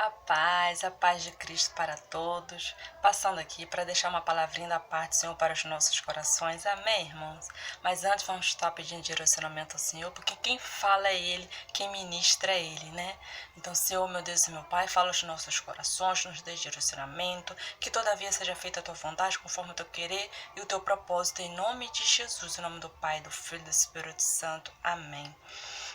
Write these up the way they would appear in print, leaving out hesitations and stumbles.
A paz de Cristo para todos, passando aqui para deixar uma palavrinha da parte do Senhor para os nossos corações, amém, irmãos? Mas antes vamos estar pedindo direcionamento ao Senhor, porque quem fala é Ele, quem ministra é Ele, né? Então, Senhor, meu Deus e meu Pai, fala aos nossos corações, nos dê direcionamento, que todavia seja feita a Tua vontade, conforme o Teu querer e o Teu propósito, em nome de Jesus, em nome do Pai, do Filho e do Espírito Santo, amém.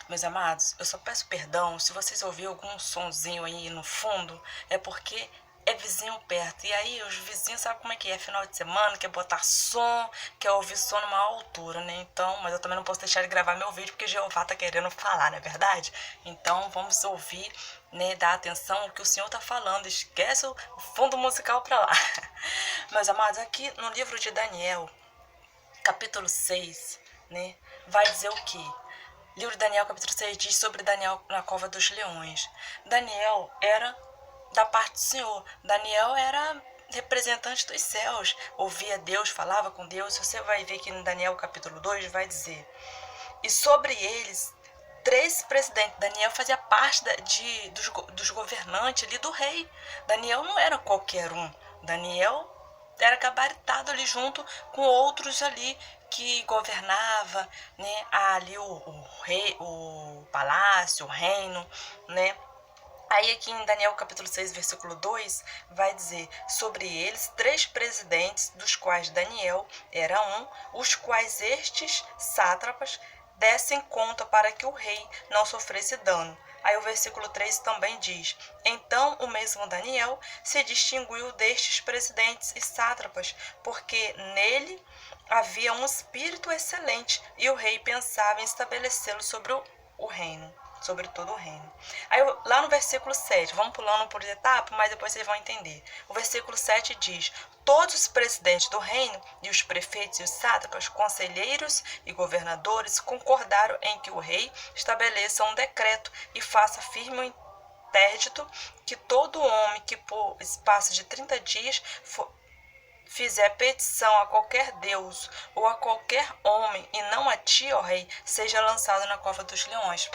Meus amados, eu só peço perdão se vocês ouvirem algum sonzinho aí no fundo, é porque é vizinho perto. E aí os vizinhos sabem como é que é, final de semana, quer botar som, quer ouvir som numa altura, né? Então, mas eu também não posso deixar de gravar meu vídeo porque Jeová tá querendo falar, não é verdade? Então vamos ouvir, né, dar atenção ao que o Senhor tá falando, esquece o fundo musical pra lá. Meus amados, aqui no livro de Daniel, capítulo 6, né, vai dizer o quê? Livro de Daniel, capítulo 6, diz sobre Daniel na cova dos leões. Daniel era da parte do Senhor. Daniel era representante dos céus. Ouvia Deus, falava com Deus. Você vai ver que em Daniel, capítulo 2, vai dizer. E sobre eles, 3 presidentes. Daniel fazia parte dos governantes ali do rei. Daniel não era qualquer um. Daniel era gabaritado ali junto com outros ali que governava, né, ali o rei, o palácio, o reino, né? Aí aqui em Daniel capítulo 6, versículo 2, vai dizer, sobre eles 3 presidentes, dos quais Daniel era um, os quais estes sátrapas dessem conta para que o rei não sofresse dano. Aí o versículo 3 também diz, então o mesmo Daniel se distinguiu destes presidentes e sátrapas, porque nele havia um espírito excelente e o rei pensava em estabelecê-lo sobre o reino, sobre todo o reino. Aí lá no versículo 7, vamos pulando por etapa, mas depois vocês vão entender. O versículo 7 diz, todos os presidentes do reino e os prefeitos e os sátrapas, conselheiros e governadores concordaram em que o rei estabeleça um decreto e faça firme o interdito que todo homem que por espaço de 30 dias fizer petição a qualquer deus ou a qualquer homem, e não a ti, ó rei, seja lançado na cova dos leões.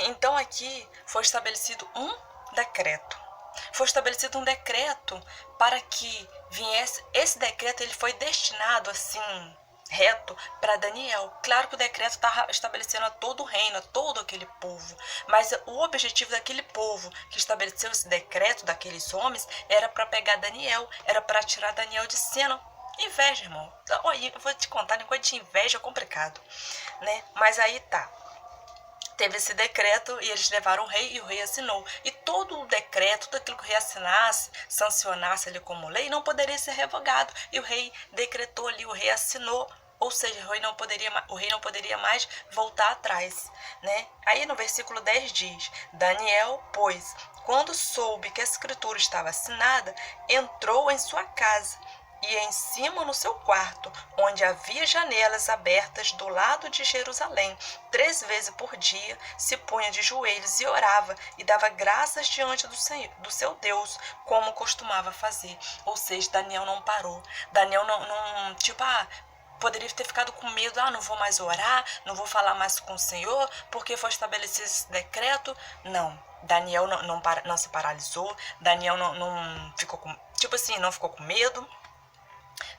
Então aqui foi estabelecido um decreto. Foi estabelecido um decreto para que viesse. Esse decreto ele foi destinado assim reto para Daniel. Claro que o decreto estava estabelecendo a todo o reino, a todo aquele povo, mas o objetivo daquele povo que estabeleceu esse decreto, daqueles homens, era para pegar Daniel, era para tirar Daniel de cena. Inveja, irmão. Olha, eu vou te contar, negócio de inveja é complicado, né? Mas aí tá. Teve esse decreto e eles levaram o rei e o rei assinou. E todo o decreto, tudo aquilo que o rei assinasse, sancionasse ali como lei, não poderia ser revogado. E o rei decretou ali, o rei assinou, ou seja, o rei não poderia mais voltar atrás, né? Aí no versículo 10 diz, Daniel, pois, quando soube que a escritura estava assinada, entrou em sua casa e em cima no seu quarto, onde havia janelas abertas do lado de Jerusalém, 3 vezes por dia, se punha de joelhos e orava e dava graças diante do seu Deus, como costumava fazer. Ou seja, Daniel não parou. Daniel não poderia ter ficado com medo, não vou mais orar, não vou falar mais com o Senhor, porque foi estabelecido esse decreto. Não, Daniel não se paralisou, Daniel não ficou com, não ficou com medo,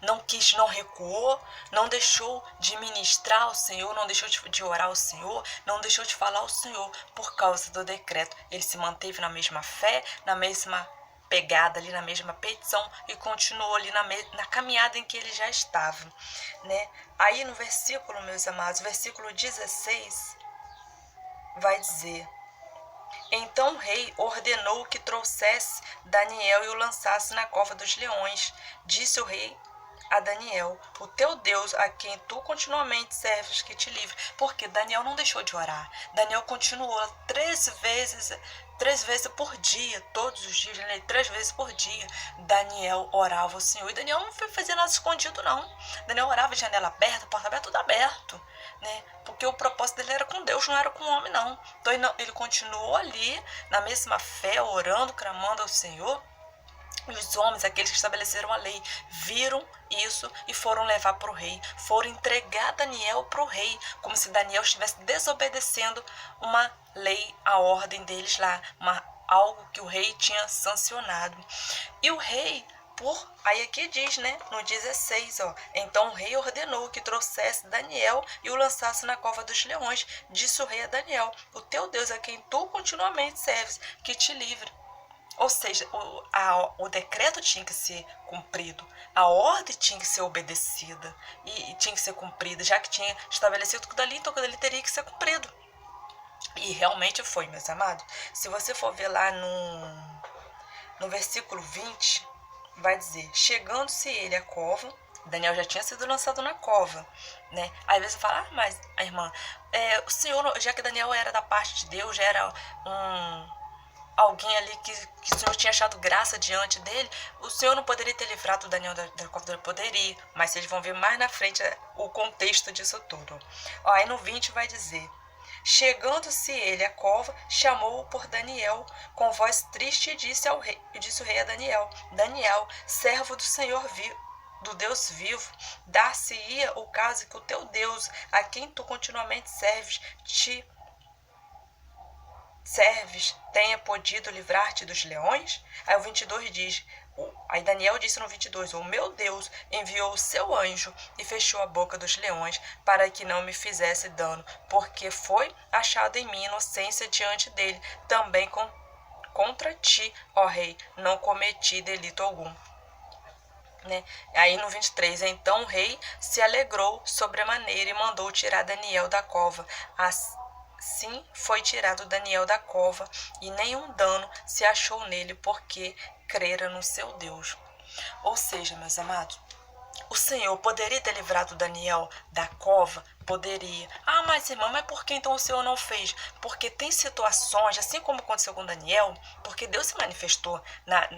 não recuou, não deixou de ministrar ao Senhor, não deixou de orar ao Senhor, não deixou de falar ao Senhor por causa do decreto. Ele se manteve na mesma fé, na mesma pegada ali, na mesma petição e continuou ali na caminhada em que ele já estava, né? Aí no versículo, meus amados, versículo 16, vai dizer, então o rei ordenou que trouxesse Daniel e o lançasse na cova dos leões. Disse o rei a Daniel, o teu Deus, a quem tu continuamente serves, que te livre. Porque Daniel não deixou de orar. Daniel continuou 3 vezes por dia, todos os dias, 3 vezes por dia. Daniel orava ao Senhor. E Daniel não foi fazer nada escondido, não. Daniel orava, janela aberta, porta aberta, tudo aberto, né? Porque o propósito dele era com Deus, não era com o homem, não. Então ele continuou ali, na mesma fé, orando, clamando ao Senhor. E os homens, aqueles que estabeleceram a lei, viram isso e foram levar para o rei. Foram entregar Daniel para o rei, como se Daniel estivesse desobedecendo uma lei, a ordem deles lá, algo que o rei tinha sancionado. E o rei, aí aqui diz, né, no 16, então o rei ordenou que trouxesse Daniel e o lançasse na cova dos leões. Disse o rei a Daniel: o teu Deus, a quem tu continuamente serves, que te livre. Ou seja, o decreto tinha que ser cumprido, a ordem tinha que ser obedecida e tinha que ser cumprida, já que tinha estabelecido tudo ali, então aquilo ali teria que ser cumprido. E realmente foi, meus amados. Se você for ver lá no versículo 20, vai dizer: chegando-se ele à cova, Daniel já tinha sido lançado na cova, né? Às vezes você fala: mas a irmã, o Senhor, já que Daniel era da parte de Deus, já era alguém ali que o Senhor tinha achado graça diante dele, o Senhor não poderia ter livrado Daniel da cova? Poderia, mas vocês vão ver mais na frente o contexto disso tudo. Aí no 20 vai dizer: chegando-se ele à cova, chamou-o por Daniel, com voz triste, e disse o rei a Daniel: Daniel, servo do Senhor do Deus vivo, dar-se-ia o caso que o teu Deus, a quem tu continuamente serves, tenha podido livrar-te dos leões? Aí o 22 diz, aí Daniel disse no 22, o meu Deus enviou o seu anjo e fechou a boca dos leões para que não me fizesse dano, porque foi achado em mim inocência diante dele. Também contra ti, ó rei, não cometi delito algum. Né? Aí no 23, então o rei se alegrou sobremaneira e mandou tirar Daniel da cova. Assim foi tirado Daniel da cova, e nenhum dano se achou nele, porque crera no seu Deus. Ou seja, meus amados, o Senhor poderia ter livrado Daniel da cova? Poderia. Ah, mas irmã, mas por que então o Senhor não fez? Porque tem situações, assim como aconteceu com Daniel, porque Deus se manifestou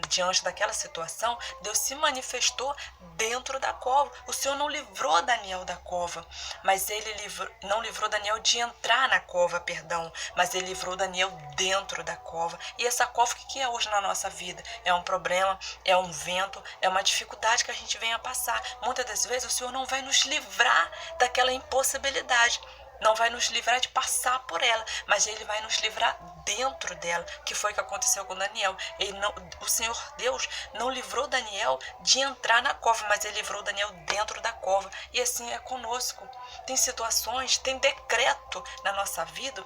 diante daquela situação, Deus se manifestou dentro da cova. O Senhor não livrou Daniel da cova, mas ele não livrou Daniel de entrar na cova, perdão, mas ele livrou Daniel dentro da cova. E essa cova, o que é hoje na nossa vida? É um problema, é um vento, é uma dificuldade que a gente vem a passar. Muitas das vezes o Senhor não vai nos livrar daquela impossibilidade, não vai nos livrar de passar por ela, mas ele vai nos livrar dentro dela, que foi o que aconteceu com Daniel. O Senhor Deus não livrou Daniel de entrar na cova, mas ele livrou Daniel dentro da cova. E assim é conosco. Tem situações, tem decreto na nossa vida,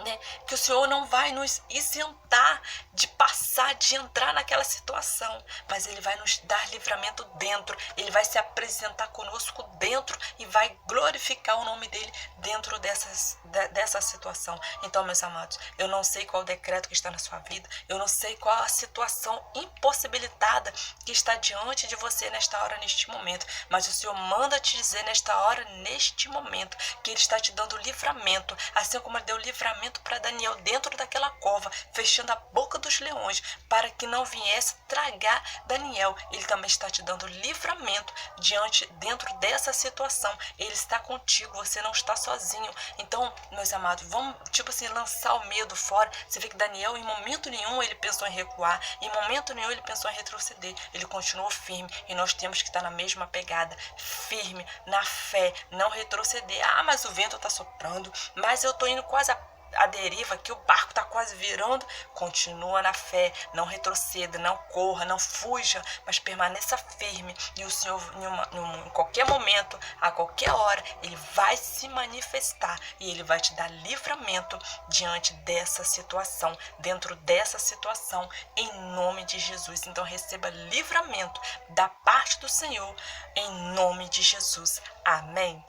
né, que o Senhor não vai nos isentar de passar, de entrar naquela situação, mas ele vai nos dar livramento dentro, ele vai se apresentar conosco dentro e vai glorificar o nome dele dentro dessa situação. Então, meus amados, eu não sei qual o decreto que está na sua vida, eu não sei qual a situação impossibilitada que está diante de você nesta hora, neste momento, mas o Senhor manda te dizer nesta hora, neste momento, que ele está te dando livramento, assim como ele deu livramento para Daniel dentro daquela cova, fechando a boca dos leões, para que não viesse tragar Daniel. Ele também está te dando livramento dentro dessa situação. Ele está contigo, você não está sozinho. Então, meus amados, vamos, lançar o medo fora. Você vê que Daniel, em momento nenhum, ele pensou em recuar, em momento nenhum, ele pensou em retroceder. Ele continuou firme, e nós temos que estar na mesma pegada, firme, na fé, não retroceder. Ah, mas o vento está soprando, mas eu estou indo quase a deriva, que o barco está quase virando. Continua na fé, não retroceda, não corra, não fuja, mas permaneça firme, e o Senhor em qualquer momento, a qualquer hora, ele vai se manifestar e ele vai te dar livramento diante dessa situação, dentro dessa situação, em nome de Jesus. Então receba livramento da parte do Senhor, em nome de Jesus. Amém.